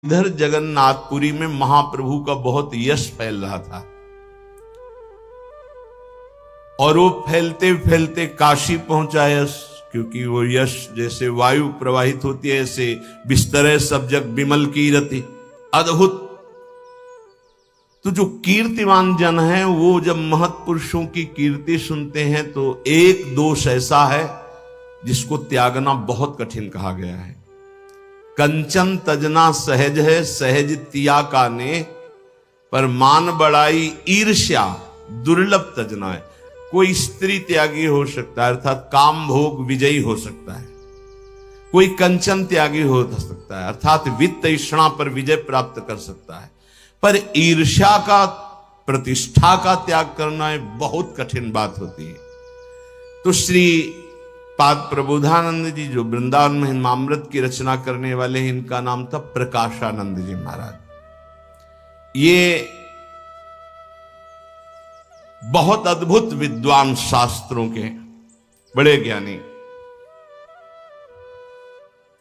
इधर जगन्नाथपुरी में महाप्रभु का बहुत यश फैल रहा था और वो फैलते फैलते काशी पहुंचा यश, क्योंकि वो यश जैसे वायु प्रवाहित होती है ऐसे बिस्तरे सब जग विमल कीरति, अद्भुत। तो जो कीर्तिमान जन है वो जब महत्पुरुषों की कीर्ति सुनते हैं तो एक दोष ऐसा है जिसको त्यागना बहुत कठिन कहा गया है। कंचन तजना सहज है, सहज तिया का ने, पर मान बड़ाई ईर्ष्या दुर्लभ तजना है। कोई स्त्री त्यागी हो सकता है, अर्थात काम भोग विजयी हो सकता है। कोई कंचन त्यागी हो सकता है, अर्थात वित्त तृष्णा पर विजय प्राप्त कर सकता है। पर ईर्ष्या का, प्रतिष्ठा का त्याग करना बहुत कठिन बात होती है। तो श्री पाद प्रबोधानंद जी जो वृंदावन में हिमामृत की रचना करने वाले हैं, इनका नाम था प्रकाशानंद जी महाराज। ये बहुत अद्भुत विद्वान, शास्त्रों के बड़े ज्ञानी।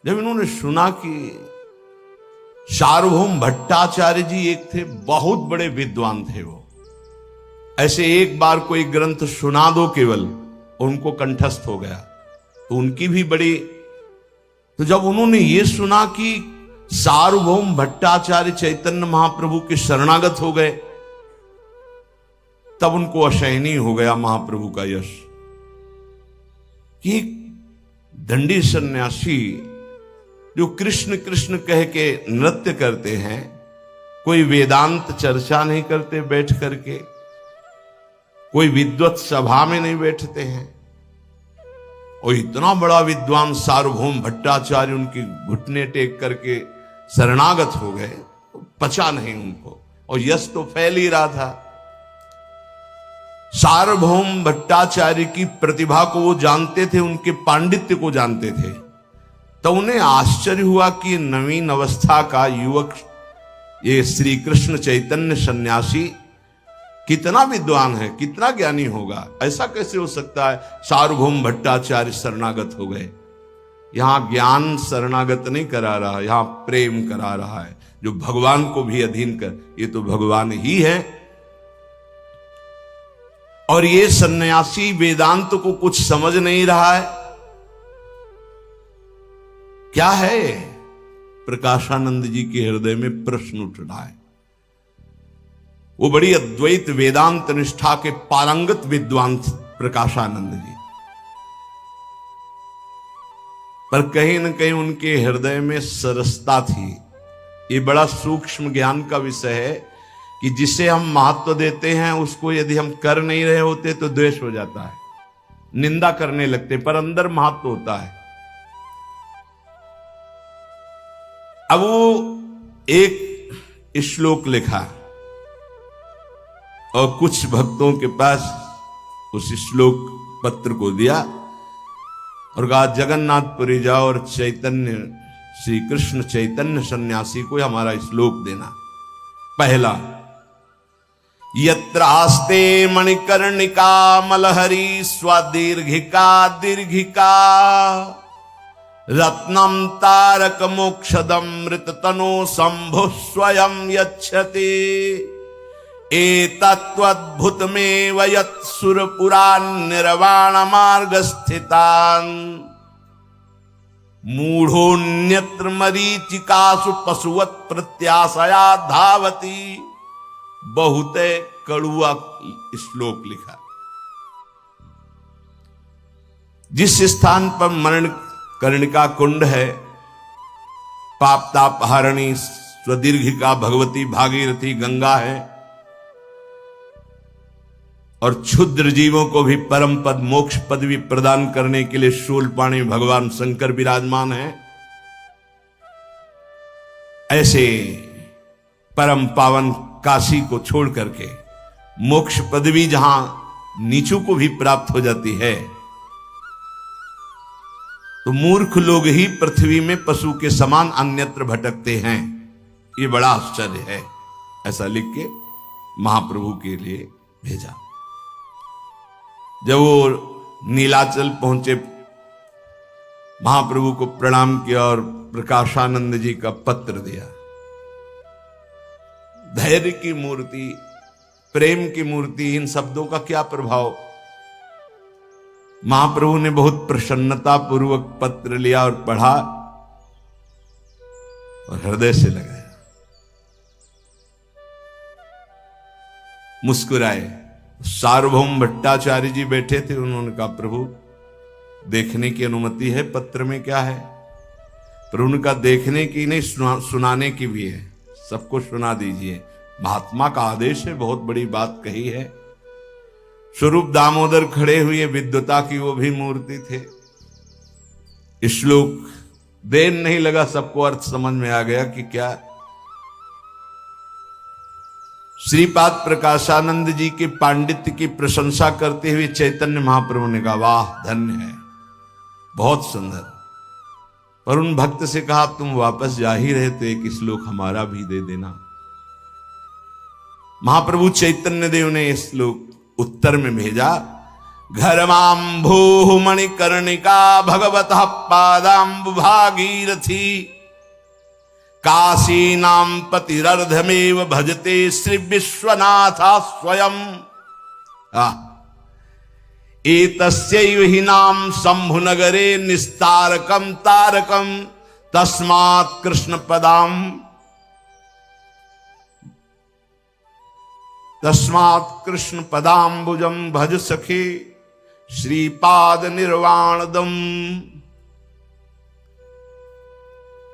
जब इन्होंने सुना कि सार्वभौम भट्टाचार्य जी एक थे, बहुत बड़े विद्वान थे वो, ऐसे एक बार कोई ग्रंथ सुना दो केवल, उनको कंठस्थ हो गया, तो उनकी भी बड़ी। तो जब उन्होंने ये सुना कि सार्वभौम भट्टाचार्य चैतन्य महाप्रभु के शरणागत हो गए, तब उनको असहनीय हो गया महाप्रभु का यश। कि दंडी सन्यासी जो कृष्ण कृष्ण कह के नृत्य करते हैं, कोई वेदांत चर्चा नहीं करते बैठ करके, कोई विद्वत सभा में नहीं बैठते हैं, और इतना बड़ा विद्वान सार्वभौम भट्टाचार्य उनकी घुटने टेक करके शरणागत हो गए, पचा नहीं उनको, और यश तो फैल ही रहा था। सार्वभौम भट्टाचार्य की प्रतिभा को वो जानते थे, उनके पांडित्य को जानते थे। तो उन्हें आश्चर्य हुआ कि नवीन अवस्था का युवक, ये श्री कृष्ण चैतन्य सन्यासी कितना विद्वान है, कितना ज्ञानी होगा, ऐसा कैसे हो सकता है। सार्वभौम भट्टाचार्य शरणागत हो गए। यहां ज्ञान शरणागत नहीं करा रहा, यहां प्रेम करा रहा है, जो भगवान को भी अधीन कर, ये तो भगवान ही है। और ये सन्यासी वेदांत को कुछ समझ नहीं रहा है। क्या है? प्रकाशानंद जी के हृदय में प्रश्न उठ रहा है। वो बड़ी अद्वैत वेदांत निष्ठा के पारंगत विद्वान प्रकाशानंद जी, पर कहीं न कहीं उनके हृदय में सरसता थी। ये बड़ा सूक्ष्म ज्ञान का विषय है कि जिसे हम महत्व देते हैं उसको यदि हम कर नहीं रहे होते तो द्वेष हो जाता है, निंदा करने लगते, पर अंदर महत्व होता है। अब वो एक श्लोक लिखा और कुछ भक्तों के पास उस श्लोक पत्र को दिया और कहा जगन्नाथपुरी जाओ और चैतन्य, श्री कृष्ण चैतन्य सन्यासी को हमारा श्लोक देना। पहला, यत्र आस्ते मणिकर्णिका मलहरी स्वदीर्घिका दीर्घिका, रत्नम तारक मोक्षदम मृत तनो शंभु स्वयं यच्छति, एतत्वद्भुतमेव यत् सुरपुरान् निर्वाण मार्ग स्थितान्, मूढ़ोऽन्यत्र मरीचिकासु पशुवत् प्रत्याशया धावति। बहुत कड़ुआ श्लोक लिखा। जिस स्थान पर मरण कर्णिका कुंड है, पाप ताप हरणी स्वदीर्घिका भगवती भागीरथी गंगा है, और क्षुद्र जीवों को भी परम पद मोक्ष पदवी प्रदान करने के लिए शूलपाणी भगवान शंकर विराजमान है, ऐसे परम पावन काशी को छोड़ करके मोक्ष पदवी जहां नीचों को भी प्राप्त हो जाती है, तो मूर्ख लोग ही पृथ्वी में पशु के समान अन्यत्र भटकते हैं। ये बड़ा आश्चर्य है। ऐसा लिख के महाप्रभु के लिए भेजा। जब वो नीलाचल पहुंचे, महाप्रभु को प्रणाम किया और प्रकाशानंद जी का पत्र दिया। धैर्य की मूर्ति, प्रेम की मूर्ति, इन शब्दों का क्या प्रभाव। महाप्रभु ने बहुत प्रसन्नता पूर्वक पत्र लिया और पढ़ा और हृदय से लगाया, मुस्कुराए। सार्वभौम भट्टाचार्य जी बैठे थे, उन्होंने कहा प्रभु देखने की अनुमति है, पत्र में क्या है। पर उनका देखने की नहीं, सुनाने की भी है, सबको सुना दीजिए, महात्मा का आदेश है, बहुत बड़ी बात कही है। स्वरूप दामोदर खड़े हुए, विद्वता की वो भी मूर्ति थे। श्लोक देर नहीं लगा, सबको अर्थ समझ में आ गया कि क्या। श्रीपाद प्रकाशानंद जी के पांडित्य की प्रशंसा करते हुए चैतन्य महाप्रभु ने कहा वाह धन्य है, बहुत सुंदर। पर उन भक्त से कहा तुम वापस जा ही रहे तो एक श्लोक हमारा भी दे देना। महाप्रभु चैतन्य देव ने इस श्लोक उत्तर में भेजा, घरमांभो मणिकर्णिका भगवतः पादाम्बु भागीरथी काशी नाम पतिरर्धमेव भजते श्री विश्वनाथ स्वयं। एतस्यैव हि नाम शंभु नगरे निस्तारकम तारकम तस्मात् कृष्ण पदाम तस्मात् कृष्ण पदाम्बुजम भज सखे श्रीपाद निर्वाणदम।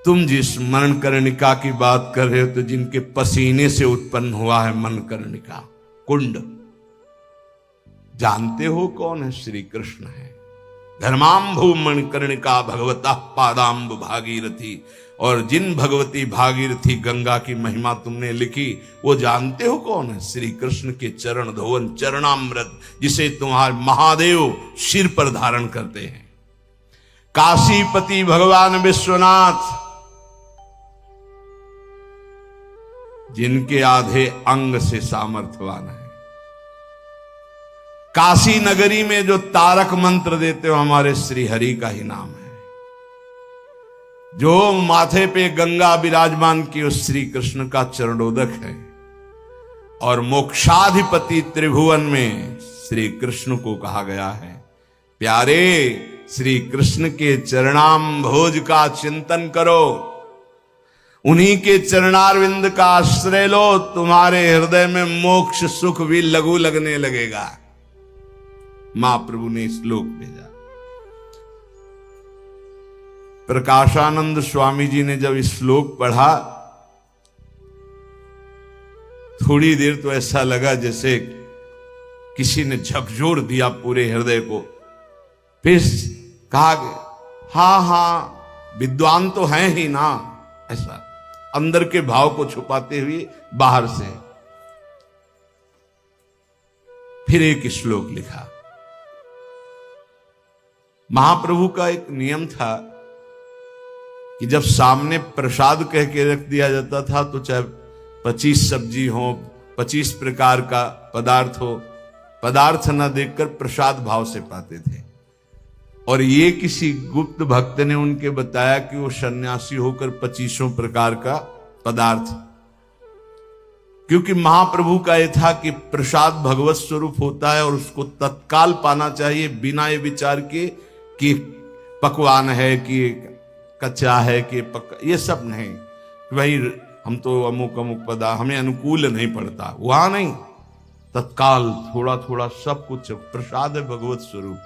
तुम जिस मनकर्णिका की बात कर रहे हो तो जिनके पसीने से उत्पन्न हुआ है मनकर्णिका कुंड, जानते हो कौन है? श्री कृष्ण है। धर्मांभु मनकर्णिका भगवता पादाम्ब भागीरथी। और जिन भगवती भागीरथी गंगा की महिमा तुमने लिखी वो जानते हो कौन है? श्री कृष्ण के चरण धोवन चरणामृत, जिसे तुम्हारे महादेव सिर पर धारण करते हैं। काशीपति भगवान विश्वनाथ, जिनके आधे अंग से सामर्थ्यवान है। काशी नगरी में जो तारक मंत्र देते हो हमारे श्री हरि का ही नाम है। जो माथे पे गंगा विराजमान की उस श्री कृष्ण का चरणोदक है। और मोक्षाधिपति त्रिभुवन में श्री कृष्ण को कहा गया है प्यारे श्री कृष्ण के चरणाम भोज का चिंतन करो, उन्हीं के चरणारविंद का आश्रय लो, तुम्हारे हृदय में मोक्ष सुख भी लघु लगने लगेगा। महाप्रभु ने श्लोक भेजा। प्रकाशानंद स्वामी जी ने जब इस श्लोक पढ़ा, थोड़ी देर तो ऐसा लगा जैसे किसी ने झकझोर दिया पूरे हृदय को। फिर कहा हाँ हाँ विद्वान तो हैं ही ना, ऐसा अंदर के भाव को छुपाते हुए बाहर से फिर एक श्लोक लिखा। महाप्रभु का एक नियम था कि जब सामने प्रसाद कह के रख दिया जाता था तो चाहे 25 सब्जी हो, 25 प्रकार का पदार्थ हो, पदार्थ न देखकर प्रसाद भाव से पाते थे। और ये किसी गुप्त भक्त ने उनके बताया कि वो सन्यासी होकर 25 प्रकार का पदार्थ, क्योंकि महाप्रभु का यह था कि प्रसाद भगवत स्वरूप होता है और उसको तत्काल पाना चाहिए, बिना ये विचार के कि पकवान है कि कच्चा है कि पक्का, ये सब नहीं। भाई हम तो अमुक अमुक पदार्थ हमें अनुकूल नहीं पड़ता, वहां नहीं, तत्काल थोड़ा थोड़ा सब कुछ प्रसाद है भगवत स्वरूप।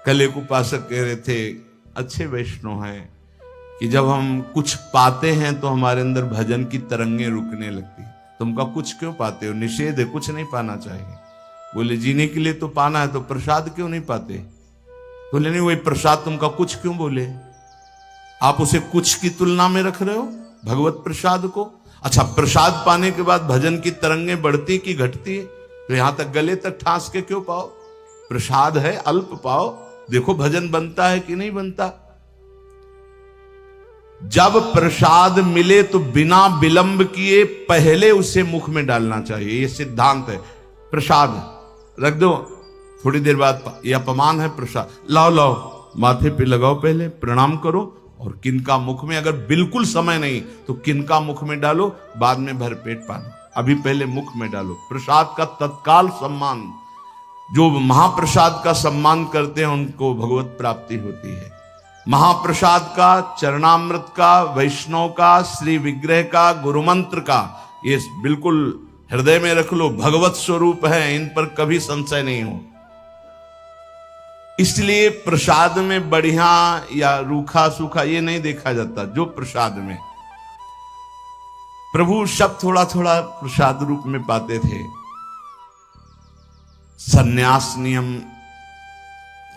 कल एक उपासक कह रहे थे, अच्छे वैष्णव हैं, कि जब हम कुछ पाते हैं तो हमारे अंदर भजन की तरंगें रुकने लगती। तुमका कुछ क्यों पाते हो? निषेध है, कुछ नहीं पाना चाहिए। बोले जीने के लिए तो पाना है, तो प्रसाद क्यों नहीं पाते? बोले नहीं, वही प्रसाद तुमका कुछ क्यों बोले? आप उसे कुछ की तुलना में रख रहे हो भगवत प्रसाद को। अच्छा, प्रसाद पाने के बाद भजन की तरंगें बढ़ती कि घटती? तो यहां तक गले तक ठांस के क्यों पाओ? प्रसाद है, अल्प पाओ, देखो भजन बनता है कि नहीं बनता। जब प्रसाद मिले तो बिना विलंब किए पहले उसे मुख में डालना चाहिए, ये सिद्धांत है। प्रसाद रख दो, थोड़ी देर बाद ये अपमान है प्रसाद, लाओ लाओ माथे पे लगाओ, पहले प्रणाम करो, और किनका मुख में, अगर बिल्कुल समय नहीं तो किनका मुख में डालो, बाद में भरपेट पाना, अभी पहले मुख में डालो। प्रसाद का तत्काल सम्मान, जो महाप्रसाद का सम्मान करते हैं उनको भगवत प्राप्ति होती है। महाप्रसाद का, चरणामृत का, वैष्णव का, श्री विग्रह का, गुरु मंत्र का, ये बिल्कुल हृदय में रख लो, भगवत स्वरूप है, इन पर कभी संशय नहीं हो। इसलिए प्रसाद में बढ़िया या रूखा सूखा ये नहीं देखा जाता। जो प्रसाद में प्रभु सब थोड़ा थोड़ा प्रसाद रूप में पाते थे। सन्यास नियम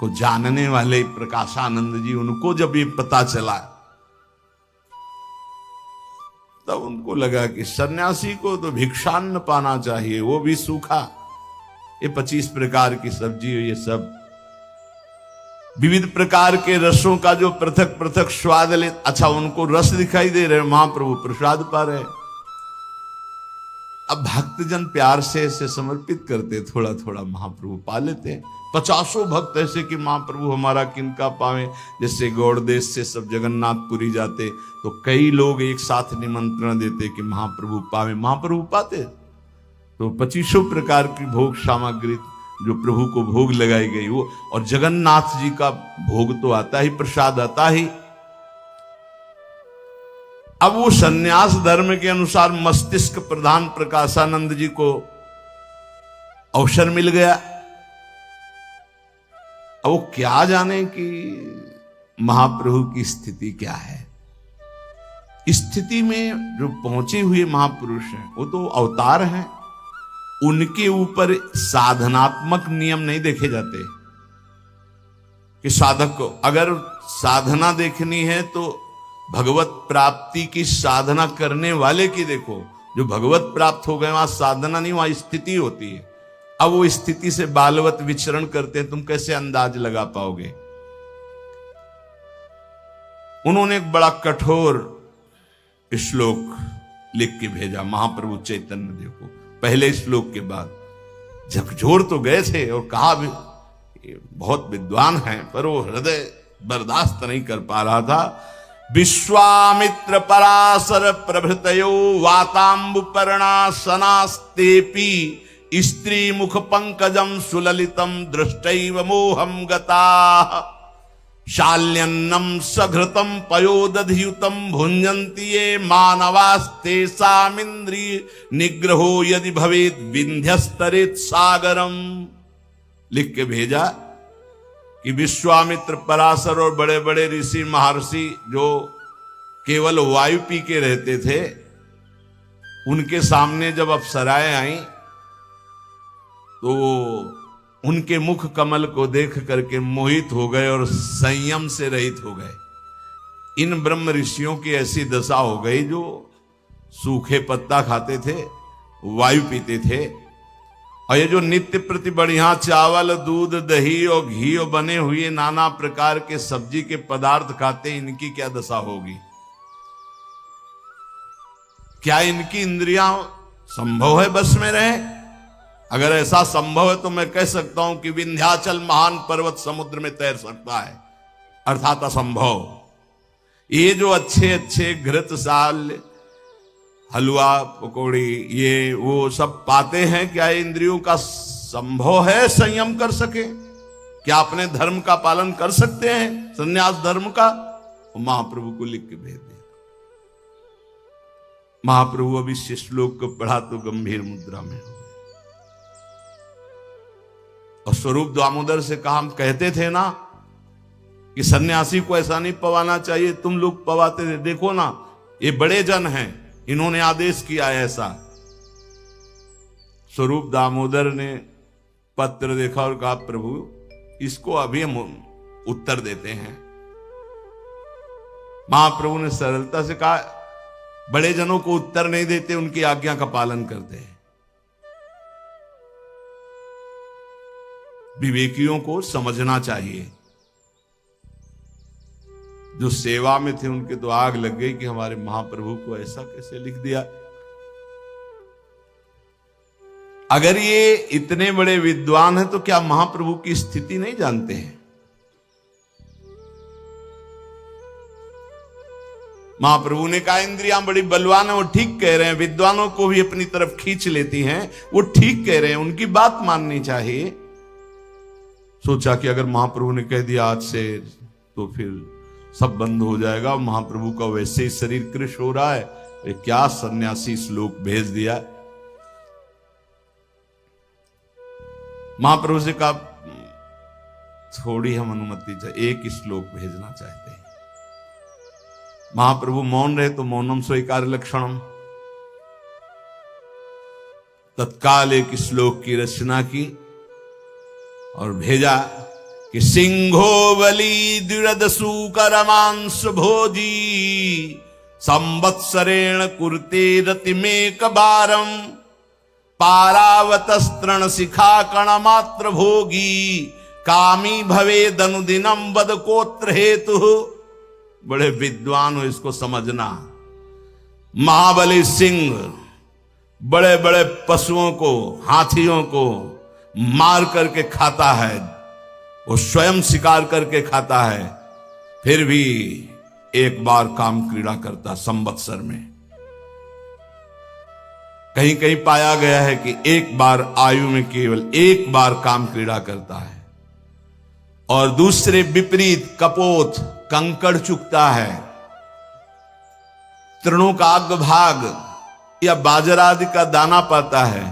को जानने वाले प्रकाशानंद जी, उनको जब ये पता चला तब उनको लगा कि सन्यासी को तो भिक्षान्न पाना चाहिए, वो भी सूखा। ये 25 प्रकार की सब्जी, ये सब विविध प्रकार के रसों का जो पृथक पृथक स्वाद ले, अच्छा उनको रस दिखाई दे रहे, महाप्रभु प्रसाद पा रहे। अब भक्तजन प्यार से ऐसे समर्पित करते, थोड़ा थोड़ा महाप्रभु पा लेते। 50 भक्त ऐसे कि महाप्रभु हमारा किनका पावे। जैसे गौड़ देश से सब जगन्नाथपुरी जाते तो कई लोग एक साथ निमंत्रण देते कि महाप्रभु पावे, महाप्रभु पाते। तो 25 प्रकार की भोग सामग्री जो प्रभु को भोग लगाई गई वो, और जगन्नाथ जी का भोग तो आता ही, प्रसाद आता ही। अब वो सन्यास धर्म के अनुसार मस्तिष्क प्रधान प्रकाशानंद जी को अवसर मिल गया। अब वो क्या जाने कि महाप्रभु की स्थिति क्या है। स्थिति में जो पहुंचे हुए महापुरुष हैं वो तो अवतार हैं, उनके ऊपर साधनात्मक नियम नहीं देखे जाते कि साधक को अगर साधना देखनी है तो भगवत प्राप्ति की साधना करने वाले की देखो। जो भगवत प्राप्त हो गए वहां साधना नहीं, वहां स्थिति होती है। अब वो स्थिति से बालवत विचरण करते हैं, तुम कैसे अंदाज लगा पाओगे। उन्होंने एक बड़ा कठोर श्लोक लिख के भेजा महाप्रभु चैतन्य देव को। पहले श्लोक के बाद झकझोर तो गए थे और कहा भी बहुत विद्वान हैं, पर वो हृदय बर्दाश्त नहीं कर पा रहा था। विश्वामित्र पराशर प्रभृतयो वातांबुपर्णा सनास्तेपि स्त्री मुख पंकजम सुललितम दृष्टैव मोहम गता शाल्यन्नम सघृतम पयोदधियुतम भुंजन्ति ये मानवास्ते सामिंद्रिय निग्रहो यदि भवेत विंध्यस्तरेत सागरम। लिख के भेजा कि विश्वामित्र पराशर और बड़े बड़े ऋषि महर्षि जो केवल वायु पी के रहते थे, उनके सामने जब अप्सराएं आई तो उनके मुख कमल को देख करके मोहित हो गए और संयम से रहित हो गए। इन ब्रह्म ऋषियों की ऐसी दशा हो गई जो सूखे पत्ता खाते थे, वायु पीते थे, और ये जो नित्य प्रति बढ़िया चावल दूध दही और घी और बने हुए नाना प्रकार के सब्जी के पदार्थ खाते, इनकी क्या दशा होगी। क्या इनकी इंद्रियां संभव है बस में रहे। अगर ऐसा संभव है तो मैं कह सकता हूं कि विंध्याचल महान पर्वत समुद्र में तैर सकता है, अर्थात असंभव। ये जो अच्छे अच्छे घृत साल हलवा पकौड़ी ये वो सब पाते हैं, क्या इंद्रियों का संभव है संयम कर सके? क्या अपने धर्म का पालन कर सकते हैं, संन्यास धर्म का? महाप्रभु को लिख के भेज दिया। महाप्रभु अभी इस श्लोक को पढ़ा तो गंभीर मुद्रा में हो, और स्वरूप दामोदर से कहा, हम कहते थे ना कि सन्यासी को ऐसा नहीं पवाना चाहिए, तुम लोग पवाते थे, देखो ना ये बड़े जन हैं, इन्होंने आदेश किया है ऐसा। स्वरूप दामोदर ने पत्र देखा और कहा, प्रभु इसको अभी हम उत्तर देते हैं। महाप्रभु ने सरलता से कहा, बड़े जनों को उत्तर नहीं देते, उनकी आज्ञा का पालन करते हैं। विवेकियों को समझना चाहिए। जो सेवा में थे उनके तो आग लग गई कि हमारे महाप्रभु को ऐसा कैसे लिख दिया। अगर ये इतने बड़े विद्वान हैं तो क्या महाप्रभु की स्थिति नहीं जानते हैं? महाप्रभु ने कहा इंद्रियां बड़ी बलवान है, वो ठीक कह रहे हैं, विद्वानों को भी अपनी तरफ खींच लेती हैं, वो ठीक कह रहे हैं, उनकी बात माननी चाहिए। सोचा कि अगर महाप्रभु ने कह दिया आज से तो फिर सब बंद हो जाएगा। महाप्रभु का वैसे ही शरीर कृश हो रहा है, क्या सन्यासी श्लोक भेज दिया। महाप्रभु से कहा थोड़ी हम अनुमति चाहिए, एक श्लोक भेजना चाहते हैं। महाप्रभु मौन रहे तो मौनम स्वीकार लक्षणम, तत्काल एक श्लोक की रचना की और भेजा कि सिंहो बलि द्विरदसु करमांस भोजी संवत्सरेण कुर्ते रतिमेक बारम पारावतस्तृण शिखा कण मात्र भोगी कामी भवे दनुदिनम बद कोत्र हेतु। बड़े विद्वान हो, इसको समझना। महाबली सिंह बड़े बड़े पशुओं को, हाथियों को मार करके खाता है, वो स्वयं शिकार करके खाता है, फिर भी एक बार काम क्रीड़ा करता संवत्सर में। कहीं कहीं पाया गया है कि एक बार आयु में केवल एक बार काम क्रीड़ा करता है। और दूसरे विपरीत कपोत कंकड़ चुकता है, तृणों का अग्रभाग या बाजरा आदि का दाना पाता है,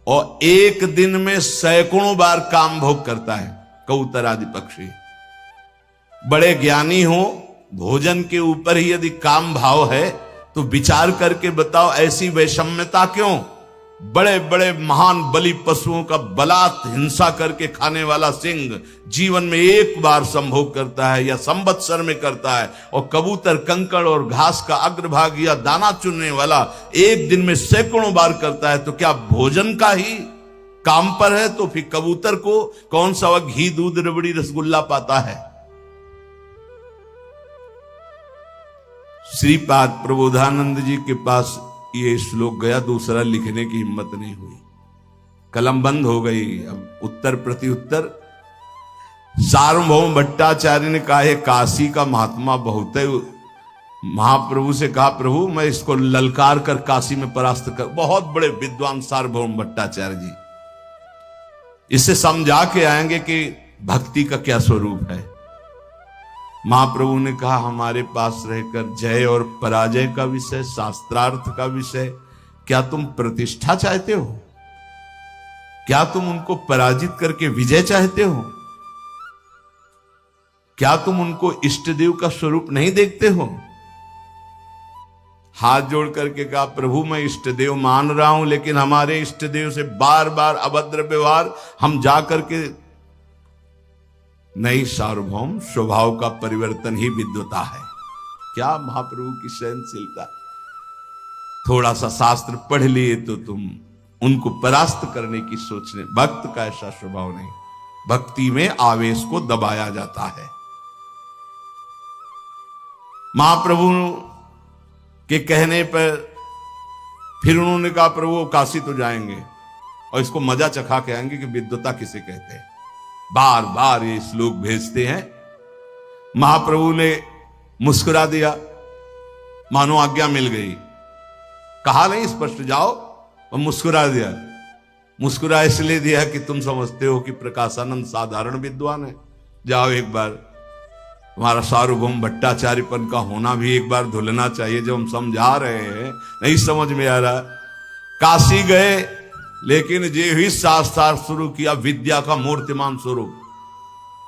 और एक दिन में सैकड़ों बार काम भोग करता है। कबूतर आदि पक्षी बड़े ज्ञानी हो, भोजन के ऊपर ही यदि काम भाव है तो विचार करके बताओ ऐसी वैषम्यता क्यों। बड़े बड़े महान बलि पशुओं का बलात् हिंसा करके खाने वाला सिंह जीवन में एक बार संभोग करता है या संवत्सर में करता है, और कबूतर कंकड़ और घास का अग्रभाग या दाना चुनने वाला एक दिन में सैकड़ों बार करता है। तो क्या भोजन का ही काम पर है? तो फिर कबूतर को कौन सा वह घी दूध रबड़ी रसगुल्ला पाता है। श्रीपाद प्रबोधानंद जी के पास ये श्लोक गया, दूसरा लिखने की हिम्मत नहीं हुई, कलम बंद हो गई। अब उत्तर प्रति उत्तर। सार्वभौम भट्टाचार्य ने कहा है काशी का महात्मा बहुत है। महाप्रभु से कहा प्रभु मैं इसको ललकार कर काशी में परास्त कर। बहुत बड़े विद्वान सार्वभौम भट्टाचार्य जी, इससे समझा के आएंगे कि भक्ति का क्या स्वरूप है। महाप्रभु ने कहा हमारे पास रहकर जय और पराजय का विषय, शास्त्रार्थ का विषय, क्या तुम प्रतिष्ठा चाहते हो? क्या तुम उनको पराजित करके विजय चाहते हो? क्या तुम उनको इष्ट देव का स्वरूप नहीं देखते हो? हाथ जोड़ करके कहा प्रभु मैं इष्ट देव मान रहा हूं, लेकिन हमारे इष्ट देव से बार बार अभद्र व्यवहार, हम जा करके नहीं। सार्वभौम स्वभाव का परिवर्तन ही विद्वता है। क्या महाप्रभु की सहनशीलता। थोड़ा सा शास्त्र पढ़ लिए तो तुम उनको परास्त करने की सोचने। भक्त का ऐसा स्वभाव नहीं, भक्ति में आवेश को दबाया जाता है। महाप्रभु के कहने पर फिर उन्होंने कहा प्रभु काशी तो जाएंगे और इसको मजा चखा के आएंगे कि विद्वता किसे कहते हैं। बार बार ये श्लोक भेजते हैं। महाप्रभु ने मुस्कुरा दिया, मानो आज्ञा मिल गई। कहा नहीं स्पष्ट जाओ, और मुस्कुरा दिया। मुस्कुरा इसलिए दिया कि तुम समझते हो कि प्रकाशानंद साधारण विद्वान है। जाओ एक बार, तुम्हारा सार्वभौम भट्टाचार्यपन का होना भी एक बार धुलना चाहिए। जब हम समझा रहे हैं नहीं समझ में आ रहा। काशी गए, लेकिन जे ही शास्त्र शुरू किया विद्या का मूर्तिमान स्वरूप।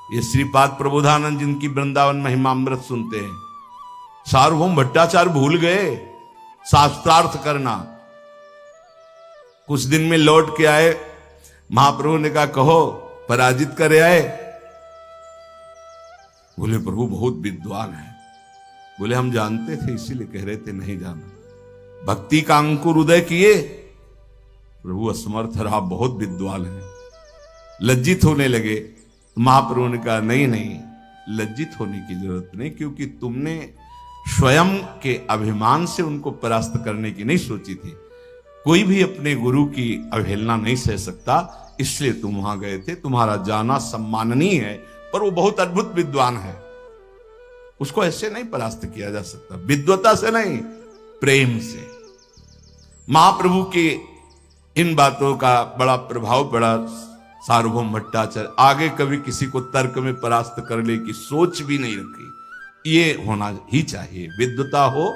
ये श्रीपाद प्रबोधानंद जिनकी वृंदावन महिमामृत सुनते हैं, सार्वभौम भट्टाचार्य भूल गए शास्त्रार्थ करना। कुछ दिन में लौट के आए, महाप्रभु ने कहा कहो पराजित करे आए। बोले प्रभु बहुत विद्वान है। बोले हम जानते थे इसीलिए कह रहे थे, नहीं जाना। भक्ति का अंकुर उदय किए, प्रभु असमर्थ रहा, बहुत विद्वान है। लज्जित होने लगे। महाप्रभु ने कहा नहीं नहीं, लज्जित होने की जरूरत नहीं, क्योंकि तुमने स्वयं के अभिमान से उनको परास्त करने की नहीं सोची थी। कोई भी अपने गुरु की अवहेलना नहीं सह सकता, इसलिए तुम वहां गए थे। तुम्हारा जाना सम्माननीय है, पर वो बहुत अद्भुत विद्वान है। उसको ऐसे नहीं परास्त किया जा सकता, विद्वता से नहीं, प्रेम से। महाप्रभु के इन बातों का बड़ा प्रभाव पड़ा सार्वभौम भट्टाचार्य। आगे कभी किसी को तर्क में परास्त करने की सोच भी नहीं रखी। ये होना ही चाहिए, विद्वता हो,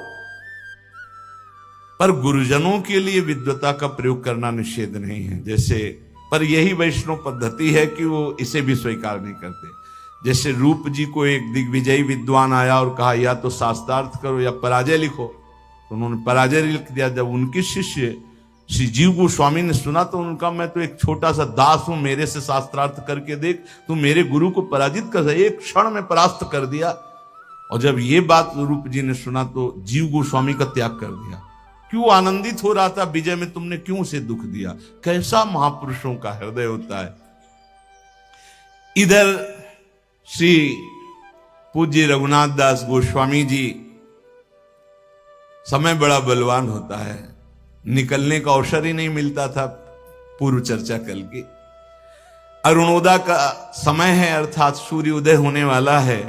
पर गुरुजनों के लिए विद्वता का प्रयोग करना निषेध नहीं है। जैसे, पर यही वैष्णव पद्धति है कि वो इसे भी स्वीकार नहीं करते। जैसे रूप जी को एक दिग्विजयी विद्वान आया और कहा या तो शास्त्रार्थ करो या पराजय लिखो, तो उन्होंने पराजय लिख दिया। जब उनके शिष्य श्री जीव गोस्वामी ने सुना तो उनका, मैं तो एक छोटा सा दास हूं, मेरे से शास्त्रार्थ करके देख, तू मेरे गुरु को पराजित कर, एक क्षण में परास्त कर दिया। और जब ये बात रूप जी ने सुना तो जीव गोस्वामी का त्याग कर दिया। क्यों आनंदित हो रहा था विजय में, तुमने क्यों उसे दुख दिया? कैसा महापुरुषों का हृदय होता है। इधर श्री पूज्य रघुनाथ दास गोस्वामी जी, समय बड़ा बलवान होता है, निकलने का अवसर ही नहीं मिलता था। पूर्व चर्चा कल की अरुणोदय का समय है, अर्थात सूर्य उदय होने वाला है,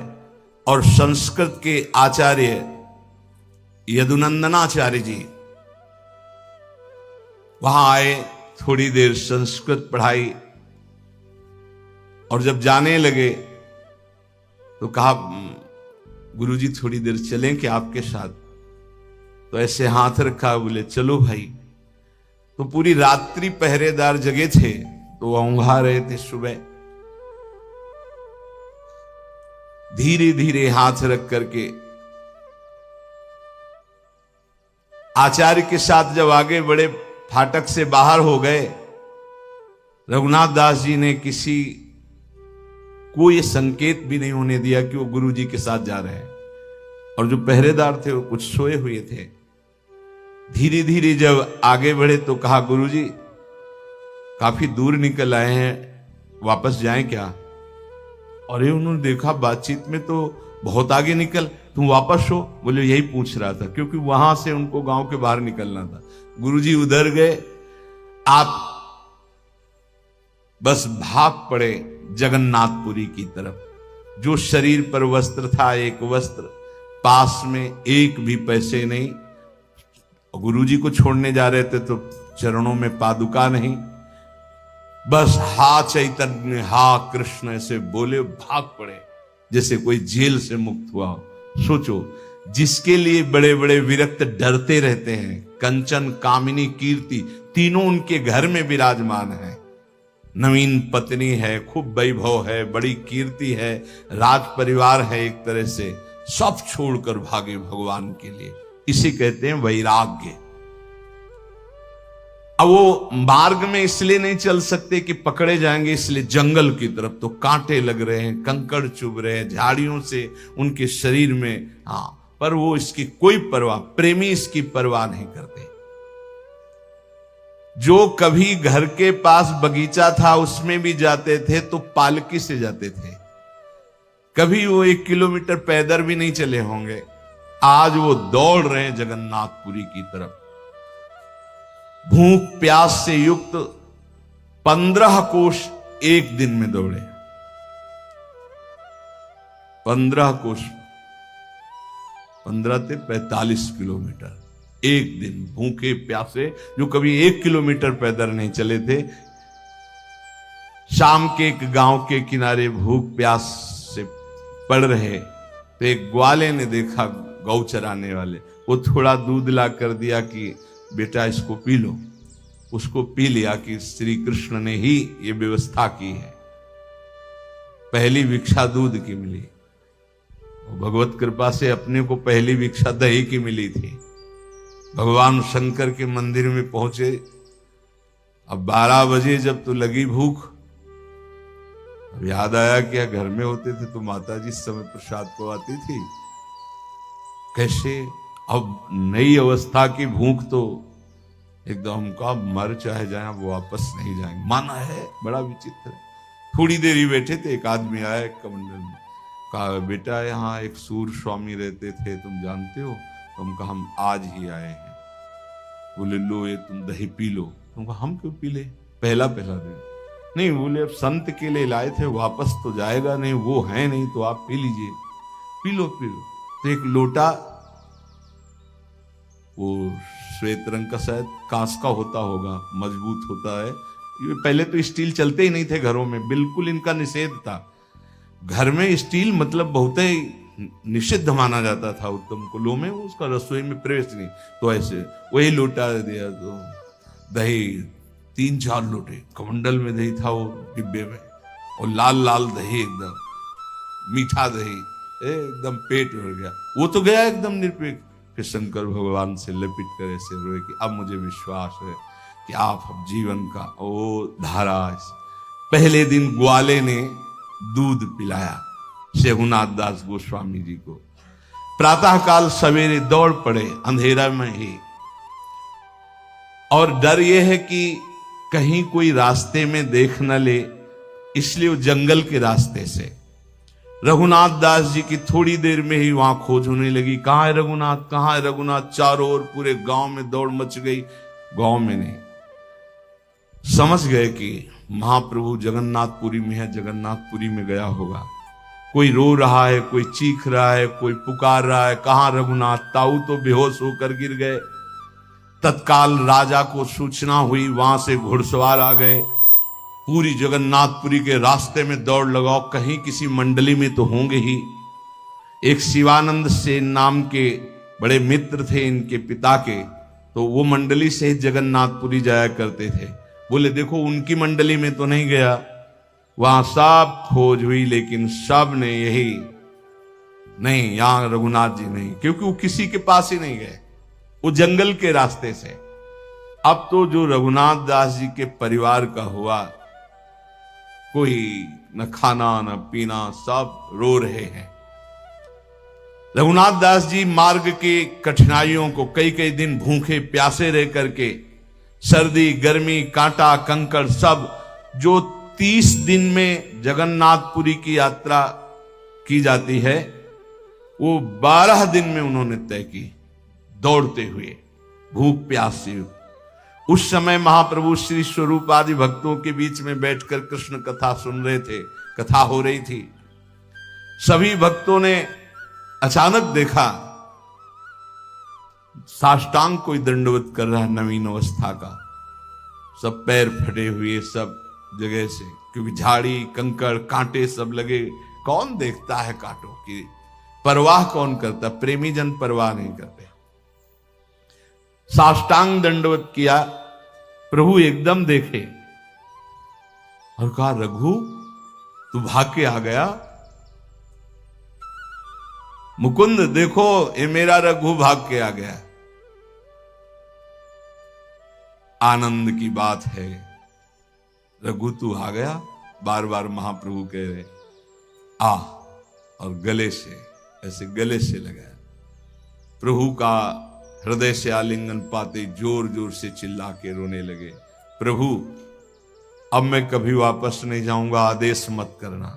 और संस्कृत के आचार्य यदुनंदनाचार्य जी वहां आए, थोड़ी देर संस्कृत पढ़ाई, और जब जाने लगे तो कहा, गुरुजी थोड़ी देर चलें क्या आपके साथ? तो ऐसे हाथ रखा, बोले चलो भाई। तो पूरी रात्रि पहरेदार जगे थे, तो औंघा रहे थे। सुबह धीरे धीरे हाथ रख करके आचार्य के साथ जब आगे बड़े, फाटक से बाहर हो गए, रघुनाथ दास जी ने किसी को ये संकेत भी नहीं होने दिया कि वो गुरु जी के साथ जा रहे हैं। और जो पहरेदार थे वो कुछ सोए हुए थे। धीरे धीरे जब आगे बढ़े तो कहा, गुरुजी काफी दूर निकल आए हैं, वापस जाएं क्या? और ये उन्होंने देखा बातचीत में तो बहुत आगे निकल, तुम वापस हो? बोले यही पूछ रहा था, क्योंकि वहां से उनको गांव के बाहर निकलना था। गुरुजी उधर गए, आप बस भाग पड़े जगन्नाथपुरी की तरफ। जो शरीर पर वस्त्र था, एक वस्त्र, पास में एक भी पैसे नहीं। गुरुजी को छोड़ने जा रहे थे तो चरणों में पादुका नहीं, बस हा चैतन्य हा कृष्ण ऐसे बोले, भाग पड़े जैसे कोई जेल से मुक्त हुआ हो। सोचो, जिसके लिए बड़े बड़े विरक्त डरते रहते हैं, कंचन कामिनी कीर्ति तीनों उनके घर में विराजमान है। नवीन पत्नी है, खूब वैभव है, बड़ी कीर्ति है, राज परिवार है, एक तरह से सब छोड़कर भागे भगवान के लिए। इसे कहते हैं वैराग्य। अब वो मार्ग में इसलिए नहीं चल सकते कि पकड़े जाएंगे, इसलिए जंगल की तरफ तो कांटे लग रहे हैं, कंकड़ चुभ रहे हैं, झाड़ियों से उनके शरीर में, हाँ, पर वो इसकी कोई परवाह, प्रेमी इसकी परवाह नहीं करते। जो कभी घर के पास बगीचा था उसमें भी जाते थे तो पालकी से जाते थे, कभी वो 1 किलोमीटर पैदल भी नहीं चले होंगे। आज वो दौड़ रहे हैं जगन्नाथपुरी की तरफ। भूख प्यास से युक्त 15 कोश एक दिन में दौड़े। 15 कोश, 15 से 45 किलोमीटर एक दिन, भूखे प्यासे, जो कभी 1 किलोमीटर पैदल नहीं चले थे। शाम के एक गांव के किनारे भूख प्यास से पड़ रहे तो एक ग्वाले ने देखा, गौ चराने वाले, वो थोड़ा दूध ला कर दिया कि बेटा इसको पी लो। उसको पी लिया कि श्री कृष्ण ने ही ये व्यवस्था की है। पहली भिक्षा दूध की मिली, भगवत कृपा से अपने को पहली भिक्षा दही की मिली थी। भगवान शंकर के मंदिर में पहुंचे, अब 12 बजे जब तो लगी भूख। अब याद आया कि घर में होते थे तो माता जी इस समय प्रसाद को आती थी, कैसे अब नई अवस्था की भूख तो एकदम का मर चाहे जाए वो वापस नहीं जाएंगे, माना है। बड़ा विचित्र। थोड़ी देर ही बैठे थे, एक आदमी आया एक कमंडल में, कहा बेटा यहाँ एक सूर स्वामी रहते थे, तुम जानते हो? तुम कहा हम आज ही आए हैं। बोले लो ये तुम दही पी लो। तुम कहा हम क्यों पी ले, पहला दिन? नहीं, बोले अब संत के लिए लाए थे, वापस तो जाएगा नहीं, वो है नहीं तो आप पी लीजिए। P low P low. तो एक लोटा, वो श्वेत रंग का शायद कांच का होता होगा, मजबूत होता है। ये पहले तो स्टील चलते ही नहीं थे घरों में, बिल्कुल इनका निषेध था। घर में स्टील मतलब बहुत ही निषिद्ध माना जाता था उत्तम कुलों में, उसका रसोई में प्रवेश नहीं। तो ऐसे वही लोटा दिया, तो दही 3-4 लोटे, कमंडल में दही था वो डिब्बे में, और लाल लाल दही, एकदम मीठा दही, एकदम पेट भर गया। वो तो गया एकदम निरपेक्ष। फिर शंकर भगवान से लपिट कर ऐसे रोए कि अब मुझे विश्वास है कि आप जीवन का वो धारा। पहले दिन ग्वाले ने दूध पिलाया शेहुनाथ दास गोस्वामी जी को। प्रातःकाल सवेरे दौड़ पड़े अंधेरा में ही, और डर यह है कि कहीं कोई रास्ते में देख न ले, इसलिए वो जंगल के रास्ते से। रघुनाथ दास जी की थोड़ी देर में ही वहां खोज होने लगी, कहां है रघुनाथ, कहां है रघुनाथ। चारों ओर पूरे गांव में दौड़ मच गई। गांव में नहीं, समझ गए कि महाप्रभु जगन्नाथपुरी में है, जगन्नाथपुरी में गया होगा। कोई रो रहा है, कोई चीख रहा है, कोई पुकार रहा है, कहां रघुनाथ। ताऊ तो बेहोश होकर गिर गए। तत्काल राजा को सूचना हुई, वहां से घुड़सवार आ गए। पूरी जगन्नाथपुरी के रास्ते में दौड़ लगाओ, कहीं किसी मंडली में तो होंगे ही। एक शिवानंद सेन नाम के बड़े मित्र थे इनके पिता के, तो वो मंडली से जगन्नाथपुरी जाया करते थे। बोले देखो उनकी मंडली में तो नहीं गया। वहां सब खोज हुई, लेकिन सब ने यही, नहीं यहां रघुनाथ जी नहीं, क्योंकि वो किसी के पास ही नहीं गए, वो जंगल के रास्ते से। अब तो जो रघुनाथ दास जी के परिवार का हुआ, कोई न खाना न पीना, सब रो रहे हैं। रघुनाथ दास जी मार्ग के कठिनाइयों को, कई कई दिन भूखे प्यासे रह करके, सर्दी गर्मी कांटा कंकड़ सब, जो 30 दिन में जगन्नाथपुरी की यात्रा की जाती है, वो 12 दिन में उन्होंने तय की, दौड़ते हुए भूख प्यास से। उस समय महाप्रभु श्री स्वरूप आदि भक्तों के बीच में बैठकर कृष्ण कथा सुन रहे थे, कथा हो रही थी। सभी भक्तों ने अचानक देखा साष्टांग कोई दंडवत कर रहा है, नवीन अवस्था का, सब पैर फटे हुए सब जगह से, क्योंकि झाड़ी कंकड़ कांटे सब लगे। कौन देखता है कांटों की परवाह, कौन करता, प्रेमी जन परवाह नहीं करते। साष्टांग दंडवत किया, प्रभु एकदम देखे और कहा रघु तू भाग के आ गया। मुकुंद देखो ये मेरा रघु भाग के आ गया। आनंद की बात है, रघु तू आ गया। बार बार महाप्रभु कह रहे आ, और गले से ऐसे गले से लगाया। प्रभु का हृदय से आलिंगन पाते जोर जोर से चिल्ला के रोने लगे, प्रभु अब मैं कभी वापस नहीं जाऊंगा, आदेश मत करना।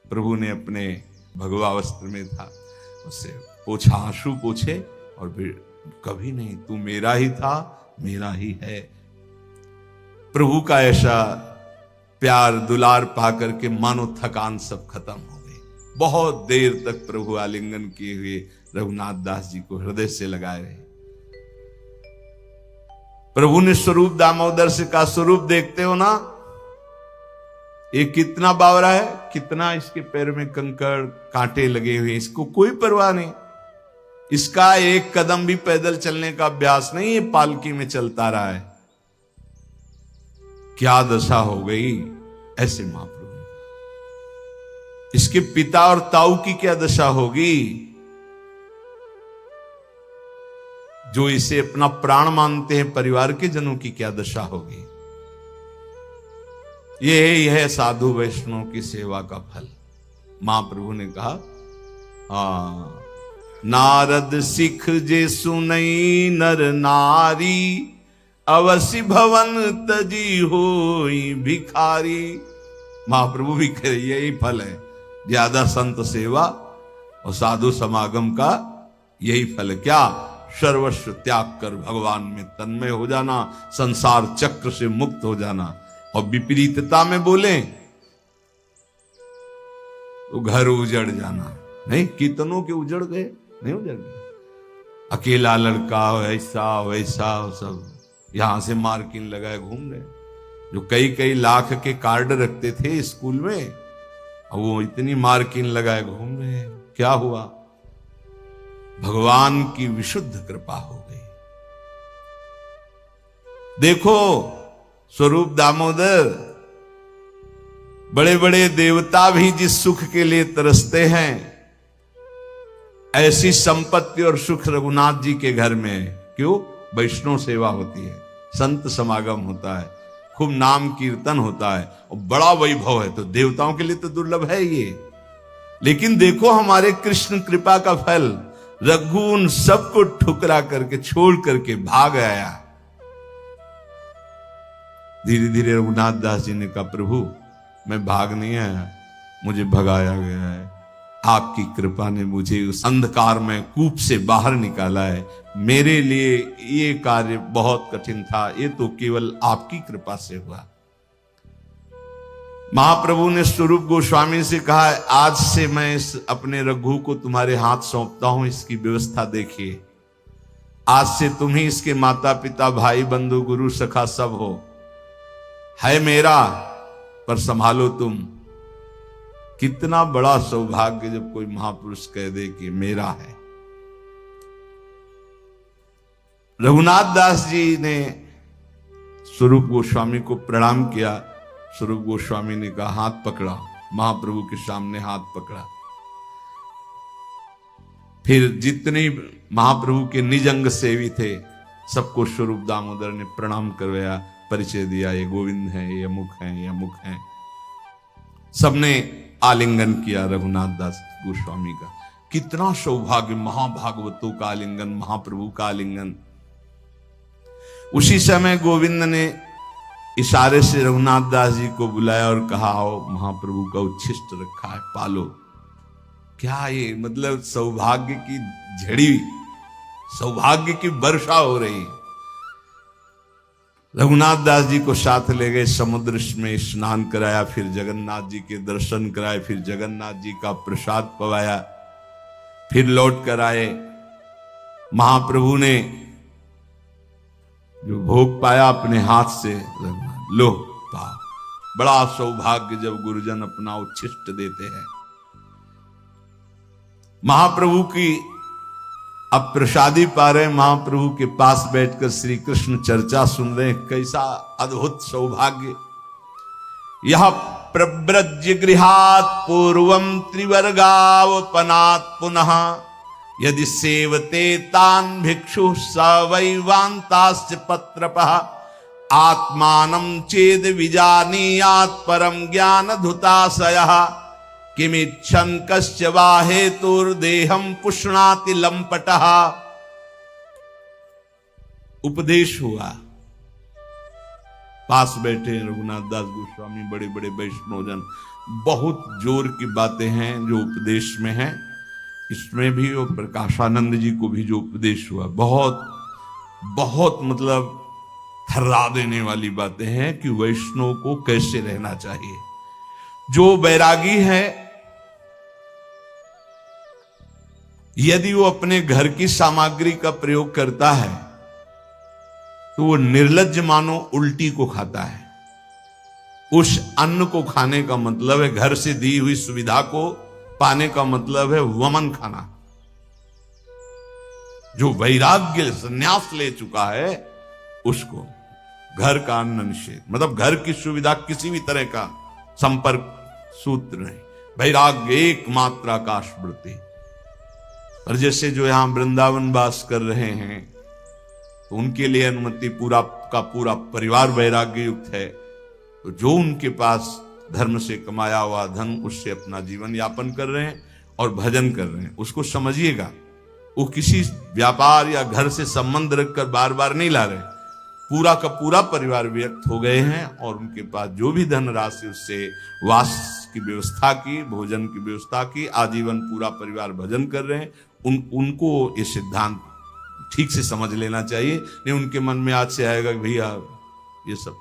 प्रभु ने अपने भगवा वस्त्र में था, उससे पोछा, आंसू पोछे, और फिर कभी नहीं, तू मेरा ही था, मेरा ही है। प्रभु का ऐसा प्यार दुलार पाकर के मानो थकान सब खत्म हो गई। बहुत देर तक प्रभु आलिंगन किए हुए रघुनाथ दास जी को हृदय से लगाए रहे। प्रभु ने स्वरूप दामोदर से कहा, स्वरूप देखते हो ना, ये कितना बावरा है, कितना इसके पैर में कंकड़ कांटे लगे हुए, इसको कोई परवाह नहीं, इसका एक कदम भी पैदल चलने का अभ्यास नहीं, ये पालकी में चलता रहा है। क्या दशा हो गई ऐसे महाप्रभु, इसके पिता और ताऊ की क्या दशा होगी, जो इसे अपना प्राण मानते हैं, परिवार के जनों की क्या दशा होगी। यह है साधु वैष्णव की सेवा का फल। महाप्रभु ने कहा, नारद सिख जे सुनई नर नारी, अवश्य भवन तजी होई भिखारी। महाप्रभु भी कह रही है, यही फल है, ज्यादा संत सेवा और साधु समागम का यही फल है। क्या, सर्वस्व त्याग कर भगवान में तन्मय हो जाना, संसार चक्र से मुक्त हो जाना। और विपरीतता में बोले तो घर उजड़ जाना, नहीं, कितनों के उजड़ गए, नहीं उजड़ गए। अकेला लड़का ऐसा वैसा सब यहां से मार्किंग लगाए घूम रहे, जो कई कई लाख के कार्ड रखते थे स्कूल में, वो इतनी मार्किंग लगाए घूम रहे हैं। क्या हुआ? भगवान की विशुद्ध कृपा हो गई। देखो स्वरूप दामोदर, बड़े बड़े देवता भी जिस सुख के लिए तरसते हैं, ऐसी संपत्ति और सुख रघुनाथ जी के घर में है। क्यों? वैष्णव सेवा होती है, संत समागम होता है, खूब नाम कीर्तन होता है और बड़ा वैभव है। तो देवताओं के लिए तो दुर्लभ है ये। लेकिन देखो हमारे कृष्ण कृपा का फल, रघु उन सबको ठुकरा करके छोड़ करके भाग आया। धीरे धीरे रघुनाथ दास जी ने कहा, प्रभु मैं भाग नहीं आया, मुझे भगाया गया है। आपकी कृपा ने मुझे उस अंधकार में कूप से बाहर निकाला है। मेरे लिए ये कार्य बहुत कठिन था, ये तो केवल आपकी कृपा से हुआ। महाप्रभु ने स्वरूप गोस्वामी से कहा, आज से मैं इस अपने रघु को तुम्हारे हाथ सौंपता हूं, इसकी व्यवस्था देखिए। आज से तुम ही इसके माता पिता भाई बंधु गुरु सखा सब हो। है मेरा पर संभालो तुम। कितना बड़ा सौभाग्य जब कोई महापुरुष कह दे कि मेरा है। रघुनाथ दास जी ने स्वरूप गोस्वामी को प्रणाम किया। स्वरूप गोस्वामी ने कहा, हाथ पकड़ा। महाप्रभु के सामने हाथ पकड़ा। फिर जितने महाप्रभु के निज अंग सेवी थे सबको स्वरूप दामोदर ने प्रणाम करवाया, परिचय दिया, ये गोविंद हैं, ये अमुक हैं, ये अमुक हैं। सबने आलिंगन किया रघुनाथ दास गोस्वामी का। कितना सौभाग्य, महाभागवतों का आलिंगन, महाप्रभु का आलिंगन। उसी समय गोविंद ने इशारे से रघुनाथ दास जी को बुलाया और कहा, आओ महाप्रभु का उच्छिष्ट रखा है, पालो। क्या ये मतलब सौभाग्य की झड़ी, सौभाग्य की वर्षा हो रही। रघुनाथ दास जी को साथ ले गए, समुद्र में स्नान कराया, फिर जगन्नाथ जी के दर्शन कराए, फिर जगन्नाथ जी का प्रसाद पवाया, फिर लौट कर आए। महाप्रभु ने जो भोग पाया अपने हाथ से, लो पाओ। बड़ा सौभाग्य जब गुरुजन अपना उच्छिष्ट देते हैं। महाप्रभु की अब प्रसादी पा रहे, महाप्रभु के पास बैठकर श्री कृष्ण चर्चा सुन रहे। कैसा अद्भुत सौभाग्य। यह प्रव्रज्य गृहात् पूर्वम त्रिवर्गावपनात् पुनः यदि सेवते तान् भिक्षु स वैवान्ताश्च पत्रपः आत्मानं चेद विजानीयात् परम ज्ञान धुताशयः किमिच्छन् कस्य वा हेतुर्देहं पुष्णाति लंपटः। उपदेश हुआ। पास बैठे रघुनाथ दास गोस्वामी, बड़े बड़े वैष्णवजन। बहुत जोर की बातें हैं जो उपदेश में हैं। इसमें भी वो प्रकाशानंद जी को भी जो उपदेश हुआ, बहुत बहुत मतलब थर्रा देने वाली बातें हैं कि वैष्णव को कैसे रहना चाहिए। जो बैरागी है, यदि वो अपने घर की सामग्री का प्रयोग करता है तो वो निर्लज्ज मानो उल्टी को खाता है। उस अन्न को खाने का मतलब है, घर से दी हुई सुविधा को पाने का मतलब है वमन खाना। जो वैराग्य संन्यास ले चुका है उसको घर का अन्न निषेध, मतलब घर की सुविधा किसी भी तरह का संपर्क सूत्र नहीं। वैराग्य एकमात्र आकाश वृत्ति। और जैसे जो यहां वृंदावन वास कर रहे हैं तो उनके लिए अनुमति, पूरा का पूरा परिवार वैराग्य युक्त है। तो जो उनके पास धर्म से कमाया हुआ धन, उससे अपना जीवन यापन कर रहे हैं और भजन कर रहे हैं, उसको समझिएगा। वो किसी व्यापार या घर से संबंध रखकर बार बार नहीं ला रहे। पूरा का पूरा परिवार व्यक्त हो गए हैं और उनके पास जो भी धन राशि, उससे वास की व्यवस्था की, भोजन की व्यवस्था की, आजीवन पूरा परिवार भजन कर रहे हैं। उनको ये सिद्धांत ठीक से समझ लेना चाहिए। नहीं उनके मन में आज से आएगा कि भैया ये सब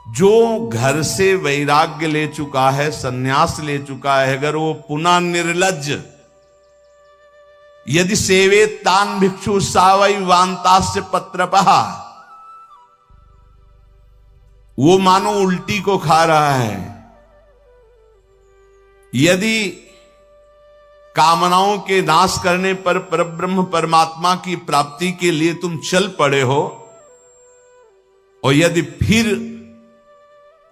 जो घर से वैराग्य ले चुका है, सन्यास ले चुका है, अगर वो पुनः निर्लज्ज यदि सेवे तान भिक्षु सावई वांतास्य पत्रपः, वो मानो उल्टी को खा रहा है। यदि कामनाओं के नाश करने पर परब्रह्म परमात्मा की प्राप्ति के लिए तुम चल पड़े हो, और यदि फिर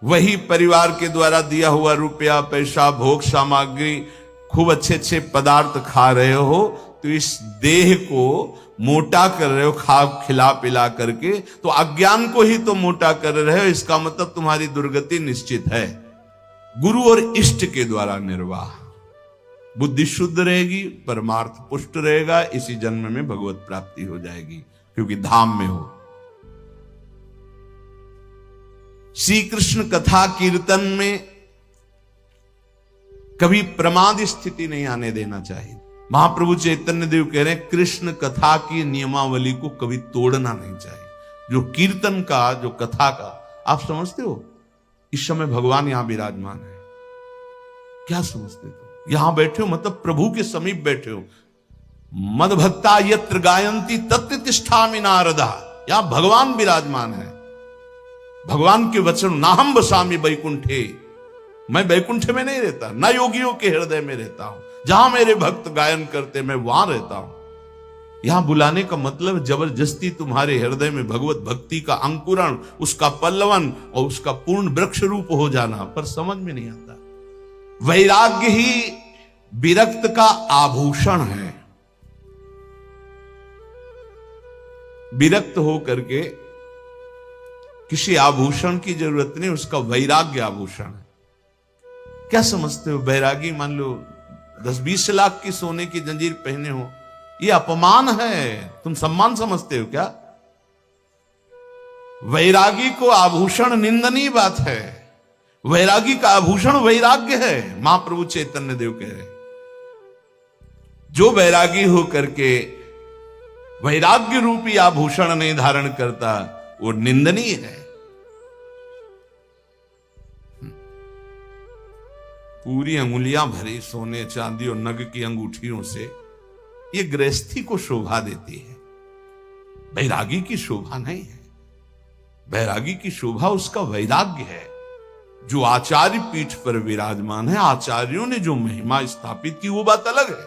वही परिवार के द्वारा दिया हुआ रुपया पैसा भोग सामग्री खूब अच्छे अच्छे पदार्थ खा रहे हो, तो इस देह को मोटा कर रहे हो खा खिला पिला करके, तो अज्ञान को ही तो मोटा कर रहे हो। इसका मतलब तुम्हारी दुर्गति निश्चित है। गुरु और इष्ट के द्वारा निर्वाह, बुद्धि शुद्ध रहेगी, परमार्थ पुष्ट रहेगा, इसी जन्म में भगवत प्राप्ति हो जाएगी, क्योंकि धाम में हो। श्री कृष्ण कथा कीर्तन में कभी प्रमाद स्थिति नहीं आने देना चाहिए। महाप्रभु चैतन्य देव कह रहे हैं कृष्ण कथा की नियमावली को कभी तोड़ना नहीं चाहिए। जो कीर्तन का, जो कथा का, आप समझते हो इस समय भगवान यहां विराजमान है, क्या समझते हो? यहां बैठे हो मतलब प्रभु के समीप बैठे हो। मद भक्ता यत्र गायंती तत्र तिष्ठामि नारदा, यहां भगवान विराजमान है। भगवान के वचन, नाहम बसामि वैकुंठे, मैं वैकुंठ में नहीं रहता, ना योगियों के हृदय में रहता हूं। जहां मेरे भक्त गायन करते मैं वहां रहता हूं। यहां बुलाने का मतलब जबरदस्ती तुम्हारे हृदय में भगवत भक्ति का अंकुरण, उसका पल्लवन और उसका पूर्ण वृक्ष रूप हो जाना, पर समझ में नहीं आता। वैराग्य ही विरक्त का आभूषण है। विरक्त हो करके किसी आभूषण की जरूरत नहीं, उसका वैराग्य आभूषण है। क्या समझते हो? बैरागी मान लो 10-20 लाख की सोने की जंजीर पहने हो, ये अपमान है, तुम सम्मान समझते हो क्या? वैरागी को आभूषण निंदनीय बात है। वैरागी का आभूषण वैराग्य है, महाप्रभु चैतन्य देव कह रहे। जो वैरागी हो करके वैराग्य रूपी आभूषण नहीं धारण करता, वो निंदनीय है। पूरी अंगुलियां भरी सोने चांदी और नग की अंगूठियों से ये गृहस्थी को शोभा देती है, वैरागी की शोभा नहीं है। वैरागी की शोभा उसका वैराग्य है, जो आचार्य पीठ पर विराजमान है। आचार्यों ने जो महिमा स्थापित की वो बात अलग है,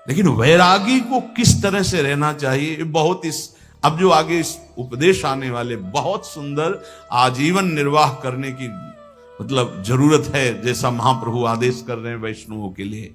लेकिन वैरागी को किस तरह से रहना चाहिए, बहुत अब जो आगे इस उपदेश आने वाले बहुत सुंदर आजीवन निर्वाह करने की मतलब जरूरत है, जैसा महाप्रभु आदेश कर रहे हैं वैष्णवों के लिए।